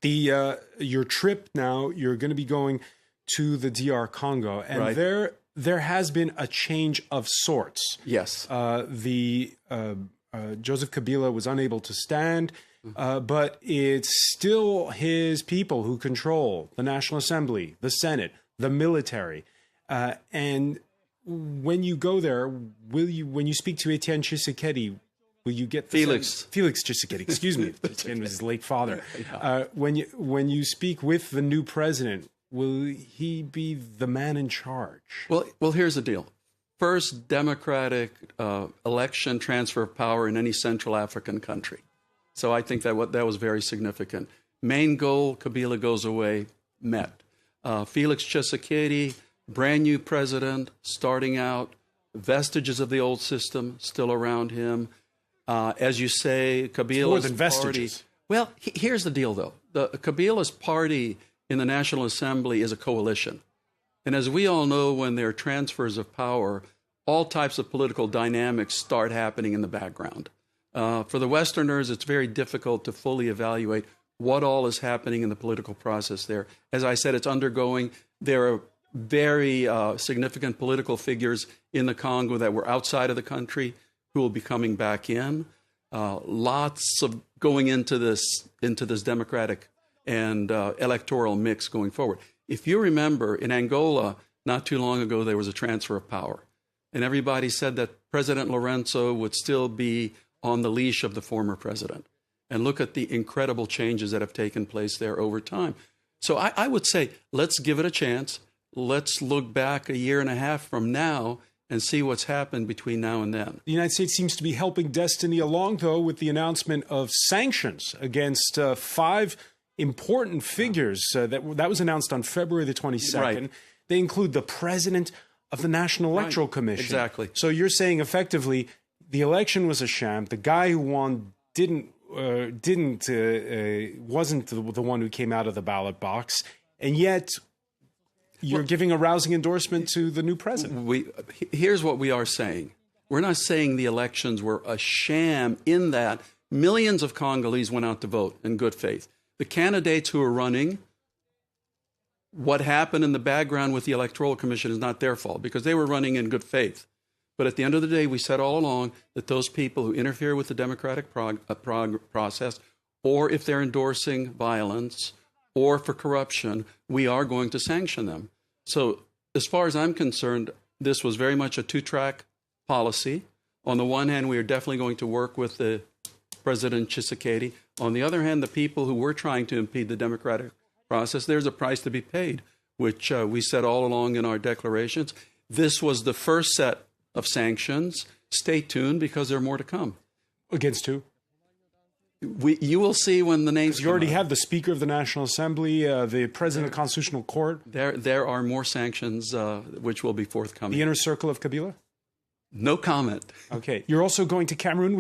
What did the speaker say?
Your trip now, you're going to be going to the DR Congo, and right. there has been a change of sorts. Yes. Joseph Kabila was unable to stand, but it's still his people who control the National Assembly, the Senate, the military. And when you go there, when you speak to Etienne Tshisekedi, will you get Felix Tshisekedi? Excuse me, Etienne was his late father. When you speak with the new president, will he be the man in charge? Well, here's the deal. First democratic election transfer of power in any Central African country. So I think that was very significant. Main goal, Kabila goes away, met. Felix Tshisekedi, brand new president, starting out, vestiges of the old system still around him. As you say, Kabila's more than vestiges. Party. Well, here's the deal, though. Kabila's party in the National Assembly is a coalition. And as we all know, when there are transfers of power, all types of political dynamics start happening in the background. For the Westerners, it's very difficult to fully evaluate what all is happening in the political process there. As I said, it's undergoing. There are very significant political figures in the Congo that were outside of the country who will be coming back in. Lots of going into this democratic and electoral mix going forward. If you remember, in Angola, not too long ago, there was a transfer of power. And everybody said that President Lorenzo would still be on the leash of the former president. And look at the incredible changes that have taken place there over time. So I would say, let's give it a chance. Let's look back a year and a half from now and see what's happened between now and then. The United States seems to be helping destiny along, though, with the announcement of sanctions against 5 important figures. That was announced on February the 22nd. Right. They include the president of the National Electoral Commission. Exactly. So you're saying effectively the election was a sham. The guy who won wasn't the one who came out of the ballot box, and yet you're giving a rousing endorsement to the new president. Here's what we are saying. We're not saying the elections were a sham in that millions of Congolese went out to vote in good faith. The candidates who are running, what happened in the background with the Electoral Commission is not their fault because they were running in good faith. But at the end of the day, we said all along that those people who interfere with the democratic process, or if they're endorsing violence or for corruption, we are going to sanction them. So as far as I'm concerned, this was very much a 2-track policy. On the one hand, we are definitely going to work with the President Tshisekedi. On the other hand, the people who were trying to impede the democratic process, there's a price to be paid, which we said all along in our declarations. This was the first set of sanctions. Stay tuned because there are more to come. Against who? You will see when the names. You already have the Speaker of the National Assembly, the President of the Constitutional Court. There are more sanctions which will be forthcoming. The inner circle of Kabila? No comment. Okay. You're also going to Cameroon.